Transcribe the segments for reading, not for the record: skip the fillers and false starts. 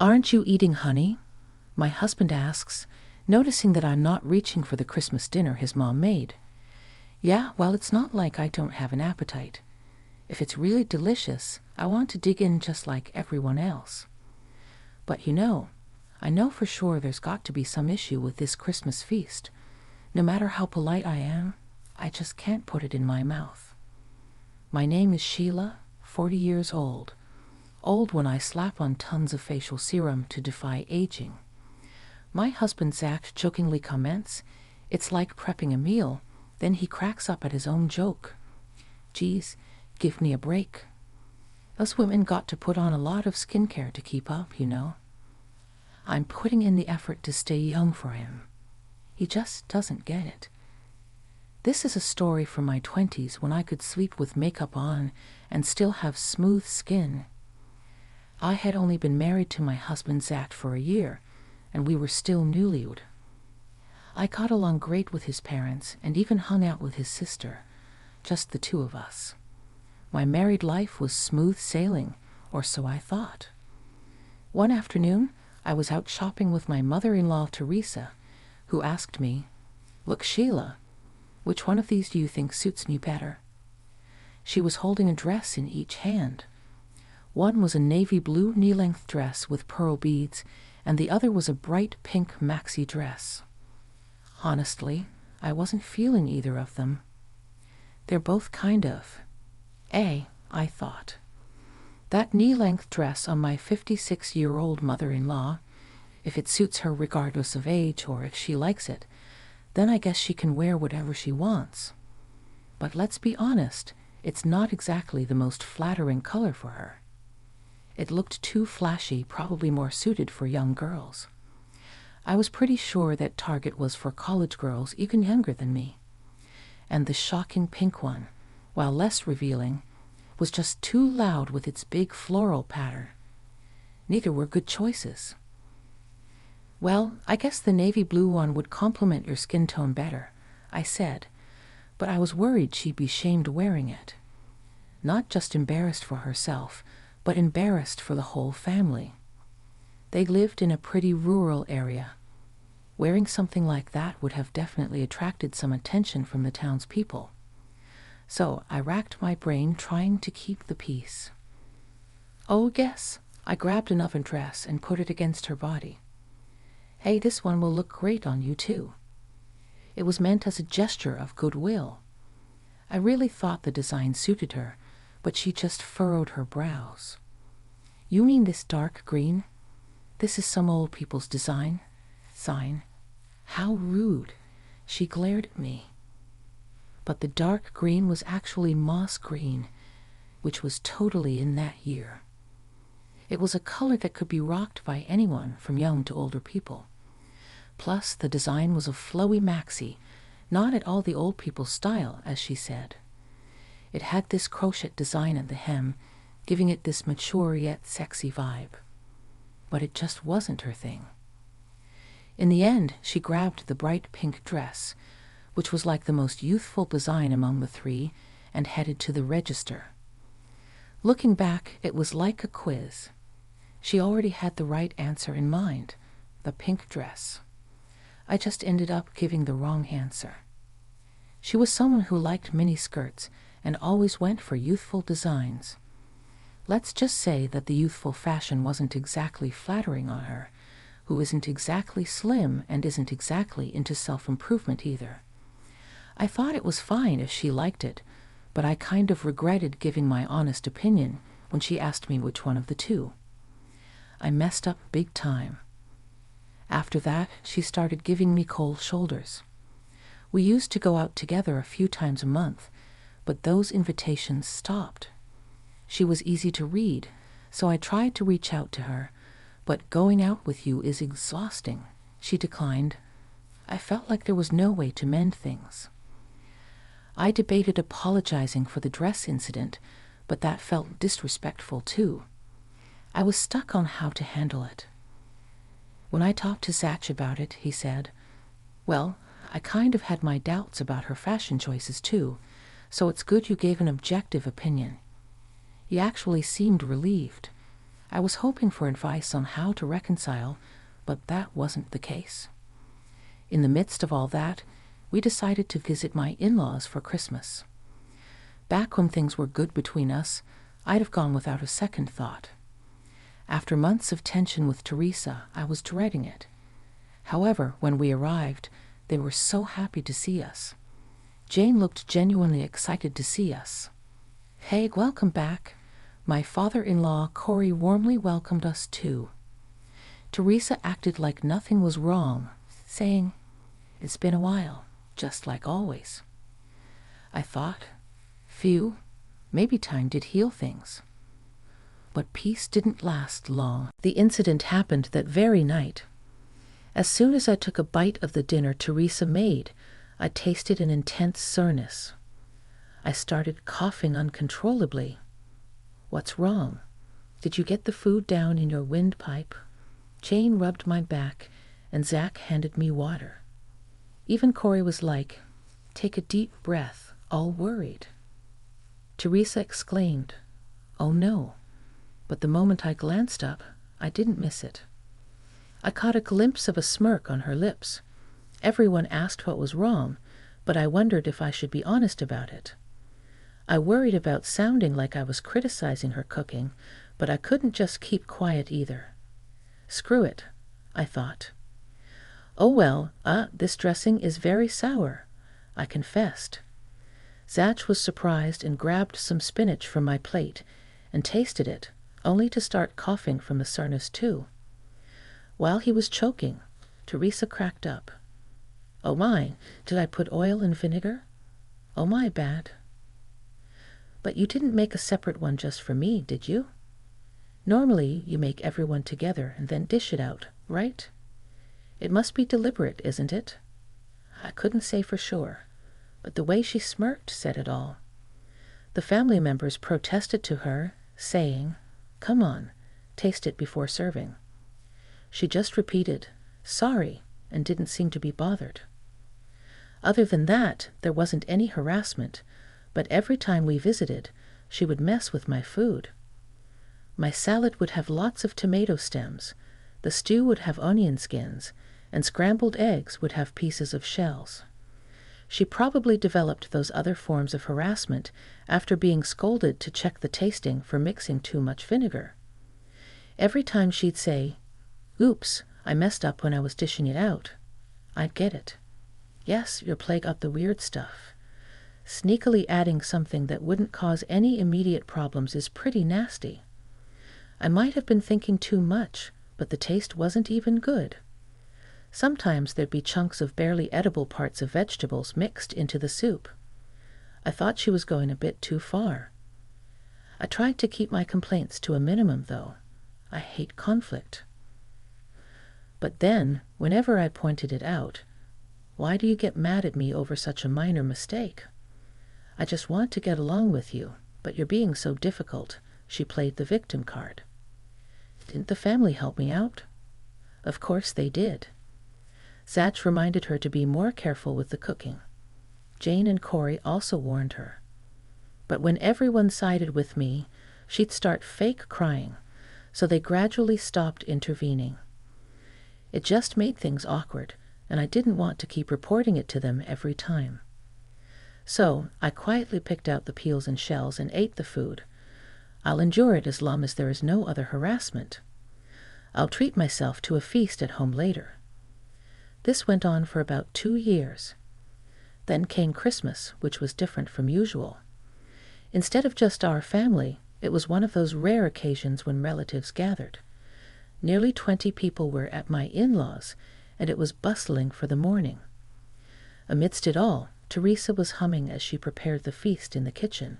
Aren't you eating honey? My husband asks, noticing that I'm not reaching for the Christmas dinner his mom made. Yeah, well, it's not like I don't have an appetite. If it's really delicious, I want to dig in just like everyone else. But I know for sure there's got to be some issue with this Christmas feast. No matter how polite I am, I just can't put it in my mouth. My name is Sheila, 40 years old. Old when I slap on tons of facial serum to defy aging. My husband Zach jokingly comments, it's like prepping a meal, then he cracks up at his own joke. Geez, give me a break. Us women got to put on a lot of skincare to keep up, I'm putting in the effort to stay young for him. He just doesn't get it. This is a story from my 20s when I could sleep with makeup on and still have smooth skin. I had only been married to my husband Zach for a year, and we were still newlywed. I got along great with his parents and even hung out with his sister, just the two of us. My married life was smooth sailing, or so I thought. One afternoon, I was out shopping with my mother-in-law Teresa, who asked me, "Look, Sheila, which one of these do you think suits me better?" She was holding a dress in each hand. One was a navy blue knee-length dress with pearl beads, and the other was a bright pink maxi dress. Honestly, I wasn't feeling either of them. They're both kind of. I thought. That knee-length dress on my 56-year-old mother-in-law, if it suits her regardless of age or if she likes it, then I guess she can wear whatever she wants. But let's be honest, it's not exactly the most flattering color for her. It looked too flashy, probably more suited for young girls. I was pretty sure that Target was for college girls even younger than me. And the shocking pink one, while less revealing, was just too loud with its big floral pattern. Neither were good choices. Well, I guess the navy blue one would complement your skin tone better, I said, but I was worried she'd be shamed wearing it. Not just embarrassed for herself, but embarrassed for the whole family. They lived in a pretty rural area. Wearing something like that would have definitely attracted some attention from the townspeople. So I racked my brain trying to keep the peace. Oh, yes, I grabbed an oven dress and put it against her body. Hey, this one will look great on you too. It was meant as a gesture of goodwill. I really thought the design suited her, but she just furrowed her brows. You mean this dark green? This is some old people's design? Sign. How rude. She glared at me. But the dark green was actually moss green, which was totally in that year. It was a color that could be rocked by anyone from young to older people. Plus, the design was a flowy maxi, not at all the old people's style, as she said. It had this crochet design at the hem, giving it this mature yet sexy vibe. But it just wasn't her thing. In the end, she grabbed the bright pink dress, which was like the most youthful design among the three, and headed to the register. Looking back, it was like a quiz. She already had the right answer in mind, the pink dress. I just ended up giving the wrong answer. She was someone who liked mini skirts and always went for youthful designs. Let's just say that the youthful fashion wasn't exactly flattering on her, who isn't exactly slim and isn't exactly into self-improvement either. I thought it was fine if she liked it, but I kind of regretted giving my honest opinion when she asked me which one of the two. I messed up big time. After that, she started giving me cold shoulders. We used to go out together a few times a month, but those invitations stopped. She was easy to read, so I tried to reach out to her, but going out with you is exhausting, she declined. I felt like there was no way to mend things. I debated apologizing for the dress incident, but that felt disrespectful too. I was stuck on how to handle it. When I talked to Zach about it, he said, "Well, I kind of had my doubts about her fashion choices too, so it's good you gave an objective opinion." He actually seemed relieved. I was hoping for advice on how to reconcile, but that wasn't the case. In the midst of all that, we decided to visit my in-laws for Christmas. Back when things were good between us, I'd have gone without a second thought. After months of tension with Teresa, I was dreading it. However, when we arrived, they were so happy to see us. Jane looked genuinely excited to see us. "Hey, welcome back." My father-in-law, Corey, warmly welcomed us too. Teresa acted like nothing was wrong, saying, "It's been a while, just like always." I thought, phew, maybe time did heal things. But peace didn't last long. The incident happened that very night. As soon as I took a bite of the dinner Teresa made, I tasted an intense soreness. I started coughing uncontrollably. "What's wrong? Did you get the food down in your windpipe?" Jane rubbed my back, and Zach handed me water. Even Corey was like, "Take a deep breath," all worried. Teresa exclaimed, "Oh no," but the moment I glanced up, I didn't miss it. I caught a glimpse of a smirk on her lips. Everyone asked what was wrong, but I wondered if I should be honest about it. I worried about sounding like I was criticizing her cooking, but I couldn't just keep quiet either. Screw it, I thought. "Oh well, this dressing is very sour," I confessed. Zach was surprised and grabbed some spinach from my plate and tasted it, only to start coughing from the soreness too. While he was choking, Teresa cracked up. "Oh my, did I put oil and vinegar? Oh my bad." "But you didn't make a separate one just for me, did you? Normally you make everyone together and then dish it out, right? It must be deliberate, isn't it?" I couldn't say for sure, but the way she smirked said it all. The family members protested to her, saying, "Come on, taste it before serving." She just repeated, "Sorry," and didn't seem to be bothered. Other than that, there wasn't any harassment, but every time we visited, she would mess with my food. My salad would have lots of tomato stems, the stew would have onion skins, and scrambled eggs would have pieces of shells. She probably developed those other forms of harassment after being scolded to check the tasting for mixing too much vinegar. Every time she'd say, "Oops, I messed up when I was dishing it out," I'd get it. "Yes, your plate got the weird stuff." Sneakily adding something that wouldn't cause any immediate problems is pretty nasty. I might have been thinking too much, but the taste wasn't even good. Sometimes there'd be chunks of barely edible parts of vegetables mixed into the soup. I thought she was going a bit too far. I tried to keep my complaints to a minimum, though. I hate conflict. But then, whenever I pointed it out, "Why do you get mad at me over such a minor mistake? I just want to get along with you, but you're being so difficult," she played the victim card. Didn't the family help me out? Of course they did. Zach reminded her to be more careful with the cooking. Jane and Corey also warned her. But when everyone sided with me, she'd start fake crying, so they gradually stopped intervening. It just made things awkward, and I didn't want to keep reporting it to them every time. So I quietly picked out the peels and shells and ate the food. I'll endure it as long as there is no other harassment. I'll treat myself to a feast at home later. This went on for about 2 years. Then came Christmas, which was different from usual. Instead of just our family, it was one of those rare occasions when relatives gathered. Nearly 20 people were at my in-laws, and it was bustling for the morning. Amidst it all, Teresa was humming as she prepared the feast in the kitchen.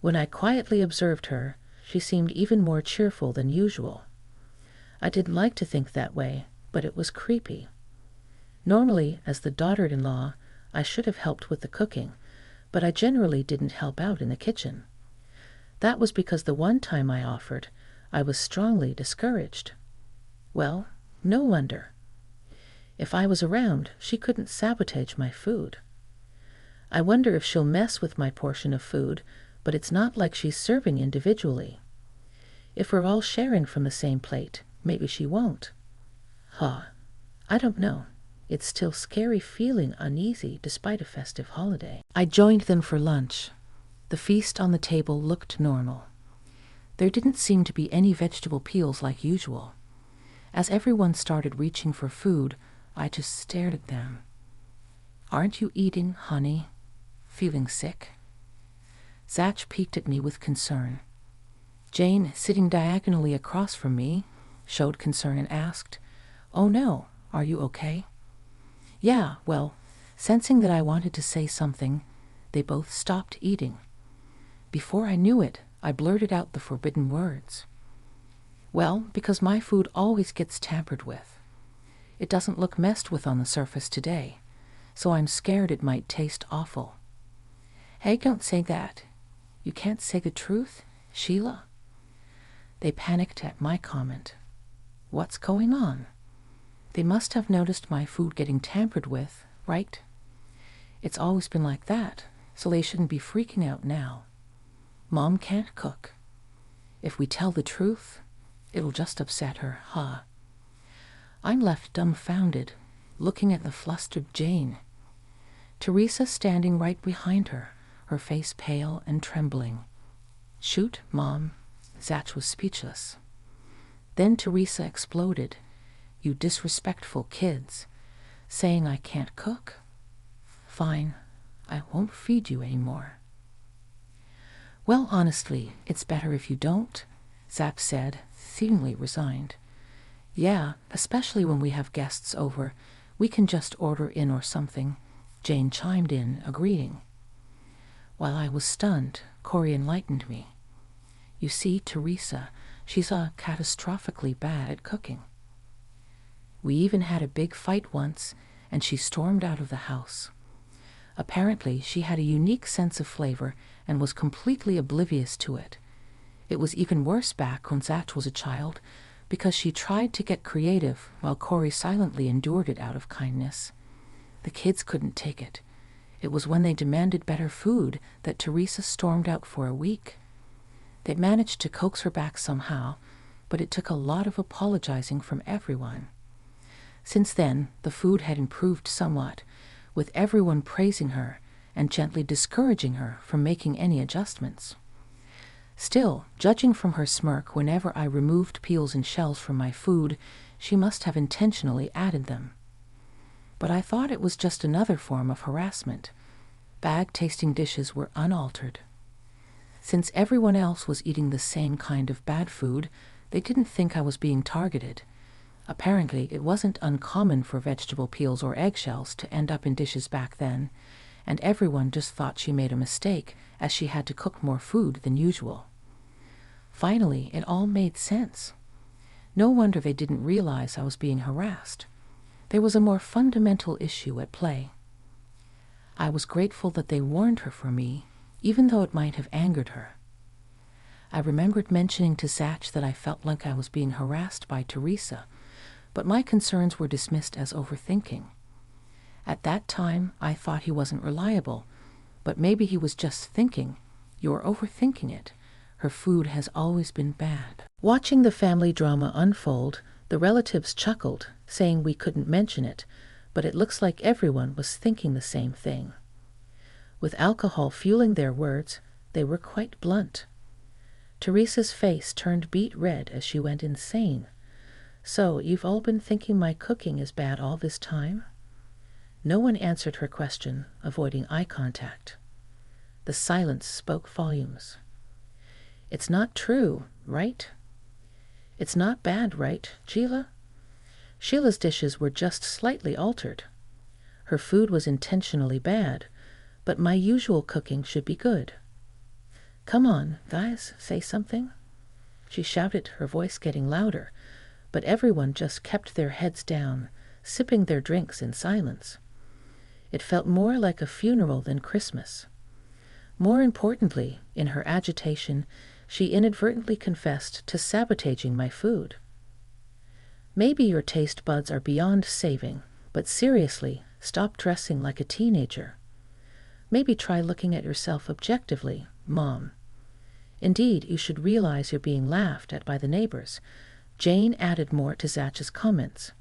When I quietly observed her, she seemed even more cheerful than usual. I didn't like to think that way, but it was creepy. Normally, as the daughter-in-law, I should have helped with the cooking, but I generally didn't help out in the kitchen. That was because the one time I offered, I was strongly discouraged. Well, no wonder. If I was around, she couldn't sabotage my food. I wonder if she'll mess with my portion of food, but it's not like she's serving individually. If we're all sharing from the same plate, maybe she won't. Huh. I don't know. It's still scary feeling uneasy despite a festive holiday. I joined them for lunch. The feast on the table looked normal. There didn't seem to be any vegetable peels like usual. As everyone started reaching for food, I just stared at them. Aren't you eating, honey? Feeling sick? Zach peeked at me with concern. Jane, sitting diagonally across from me, showed concern and asked, "Oh no, are you okay?" Yeah, well, sensing that I wanted to say something, they both stopped eating. Before I knew it, I blurted out the forbidden words. Well, because my food always gets tampered with. It doesn't look messed with on the surface today, so I'm scared it might taste awful. Hey, don't say that. You can't say the truth, Sheila? They panicked at my comment. What's going on? They must have noticed my food getting tampered with, right? It's always been like that, so they shouldn't be freaking out now. Mom can't cook. If we tell the truth, it'll just upset her, huh? I'm left dumbfounded, looking at the flustered Jane. Teresa standing right behind her, her face pale and trembling. Shoot, Mom. Zach was speechless. Then Teresa exploded. You disrespectful kids. Saying I can't cook? Fine, I won't feed you anymore. Well, honestly, it's better if you don't, Zach said, seemingly resigned. Yeah, especially when we have guests over. We can just order in or something. Jane chimed in, agreeing. While I was stunned, Corey enlightened me. You see, Teresa, she's catastrophically bad at cooking. We even had a big fight once, and she stormed out of the house. Apparently, she had a unique sense of flavor and was completely oblivious to it. It was even worse back when Zach was a child, because she tried to get creative while Corey silently endured it out of kindness. The kids couldn't take it. It was when they demanded better food that Teresa stormed out for a week. They managed to coax her back somehow, but it took a lot of apologizing from everyone. Since then, the food had improved somewhat, with everyone praising her and gently discouraging her from making any adjustments. Still, judging from her smirk whenever I removed peels and shells from my food, she must have intentionally added them. But I thought it was just another form of harassment. Bad-tasting dishes were unaltered. Since everyone else was eating the same kind of bad food, they didn't think I was being targeted. Apparently, it wasn't uncommon for vegetable peels or eggshells to end up in dishes back then, and everyone just thought she made a mistake, as she had to cook more food than usual. Finally, it all made sense. No wonder they didn't realize I was being harassed. There was a more fundamental issue at play. I was grateful that they warned her for me, even though it might have angered her. I remembered mentioning to Zach that I felt like I was being harassed by Teresa, but my concerns were dismissed as overthinking. At that time, I thought he wasn't reliable, but maybe he was just thinking, "You're overthinking it. Her food has always been bad." Watching the family drama unfold, the relatives chuckled, saying we couldn't mention it, but it looks like everyone was thinking the same thing. With alcohol fueling their words, they were quite blunt. Teresa's face turned beet red as she went insane. So, you've all been thinking my cooking is bad all this time? No one answered her question, avoiding eye contact. The silence spoke volumes. It's not true, right? It's not bad, right, Sheila? Sheila's dishes were just slightly altered. Her food was intentionally bad, but my usual cooking should be good. Come on, guys, say something. She shouted, her voice getting louder, but everyone just kept their heads down, sipping their drinks in silence. It felt more like a funeral than Christmas. More importantly, in her agitation, she inadvertently confessed to sabotaging my food. Maybe your taste buds are beyond saving, but seriously, stop dressing like a teenager. Maybe try looking at yourself objectively, Mom. Indeed, you should realize you're being laughed at by the neighbors. Jane added more to Zatch's comments.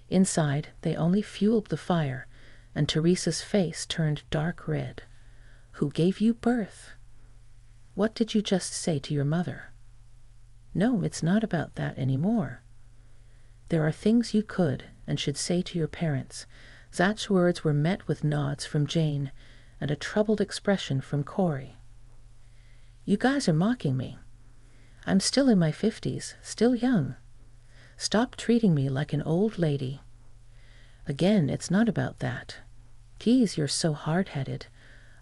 Inside, they only fueled the fire, and Teresa's face turned dark red. Who gave you birth? What did you just say to your mother? No, it's not about that anymore. There are things you could and should say to your parents. Zatch's words were met with nods from Jane and a troubled expression from Corey. You guys are mocking me. I'm still in my 50s, still young. Stop treating me like an old lady. Again, it's not about that. Geez, you're so hard-headed.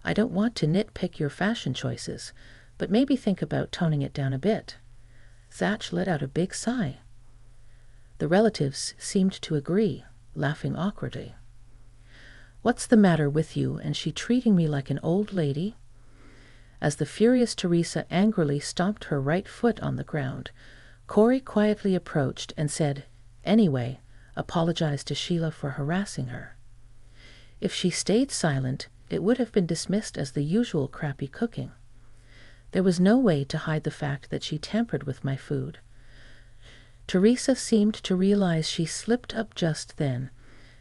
I don't want to nitpick your fashion choices, but maybe think about toning it down a bit. Zatch let out a big sigh. The relatives seemed to agree, laughing awkwardly. What's the matter with you, and she treating me like an old lady? As the furious Teresa angrily stomped her right foot on the ground, Corey quietly approached and said, anyway, apologized to Sheila for harassing her. If she stayed silent, it would have been dismissed as the usual crappy cooking. There was no way to hide the fact that she tampered with my food. Teresa seemed to realize she slipped up just then,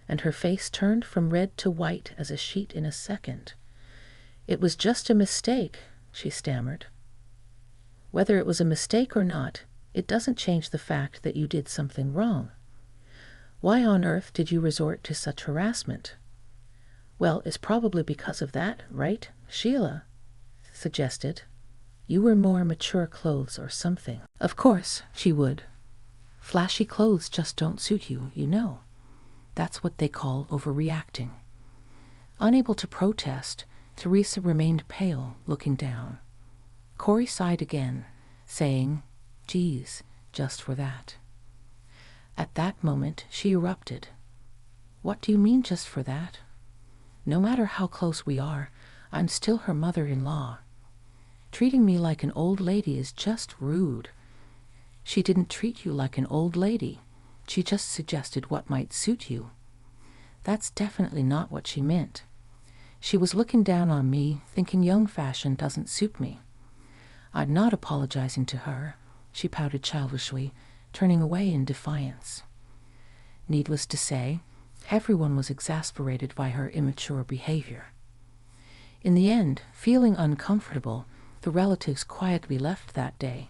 and her face turned from red to white as a sheet in a second. It was just a mistake, she stammered. Whether it was a mistake or not, it doesn't change the fact that you did something wrong. Why on earth did you resort to such harassment? Well, it's probably because of that, right? Sheila suggested. You wear more mature clothes or something. Of course, she would. Flashy clothes just don't suit you, you know. That's what they call overreacting. Unable to protest, Teresa remained pale, looking down. Corey sighed again, saying, geez, just for that. At that moment, she erupted. What do you mean just for that? No matter how close we are, I'm still her mother-in-law. Treating me like an old lady is just rude. She didn't treat you like an old lady. She just suggested what might suit you. That's definitely not what she meant. She was looking down on me, thinking young fashion doesn't suit me. I'm not apologizing to her, she pouted childishly, turning away in defiance. Needless to say, everyone was exasperated by her immature behavior. In the end, feeling uncomfortable, the relatives quietly left that day.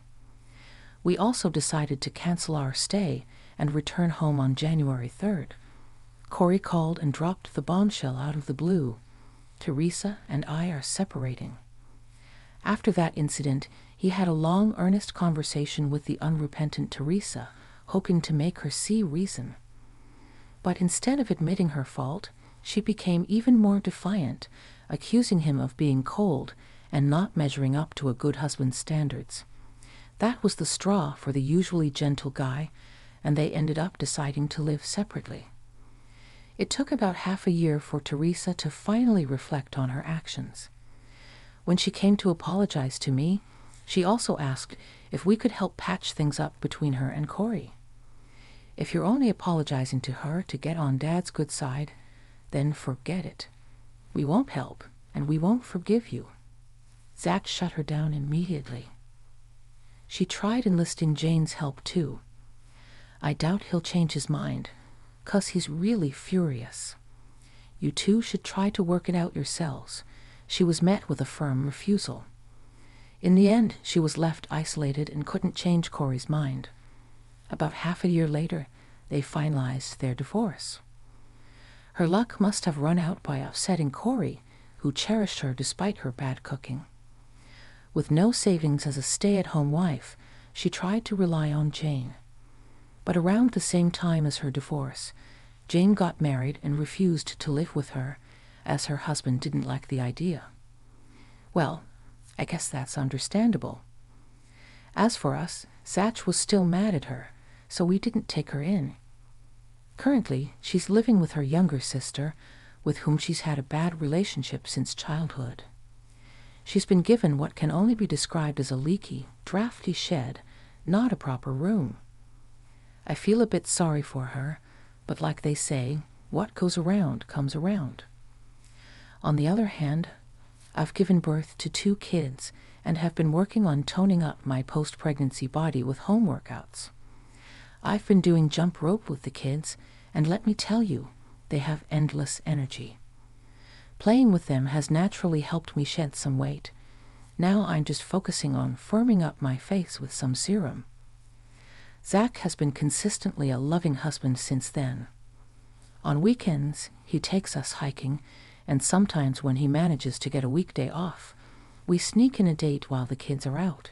We also decided to cancel our stay and return home on January 3rd. Corey called and dropped the bombshell out of the blue. Teresa and I are separating. After that incident, he had a long, earnest conversation with the unrepentant Teresa, hoping to make her see reason. But instead of admitting her fault, she became even more defiant, accusing him of being cold and not measuring up to a good husband's standards. That was the straw for the usually gentle guy, and they ended up deciding to live separately. It took about half a year for Teresa to finally reflect on her actions. When she came to apologize to me, she also asked if we could help patch things up between her and Corey. If you're only apologizing to her to get on Dad's good side, then forget it. We won't help, and we won't forgive you. Zach shut her down immediately. She tried enlisting Jane's help too. I doubt he'll change his mind, 'cause he's really furious. You two should try to work it out yourselves. She was met with a firm refusal. In the end, she was left isolated and couldn't change Corey's mind. About half a year later, they finalized their divorce. Her luck must have run out by upsetting Corey, who cherished her despite her bad cooking. With no savings as a stay-at-home wife, she tried to rely on Jane. But around the same time as her divorce, Jane got married and refused to live with her, as her husband didn't like the idea. Well, I guess that's understandable. As for us, Zach was still mad at her, so we didn't take her in. Currently, she's living with her younger sister, with whom she's had a bad relationship since childhood. She's been given what can only be described as a leaky, drafty shed, not a proper room. I feel a bit sorry for her, but like they say, what goes around comes around. On the other hand, I've given birth to 2 kids and have been working on toning up my post-pregnancy body with home workouts. I've been doing jump rope with the kids, and let me tell you, they have endless energy. Playing with them has naturally helped me shed some weight. Now I'm just focusing on firming up my face with some serum. Zach has been consistently a loving husband since then. On weekends, he takes us hiking, and sometimes when he manages to get a weekday off, we sneak in a date while the kids are out.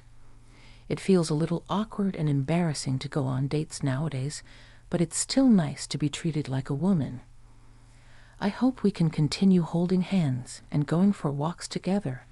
It feels a little awkward and embarrassing to go on dates nowadays, but it's still nice to be treated like a woman. I hope we can continue holding hands and going for walks together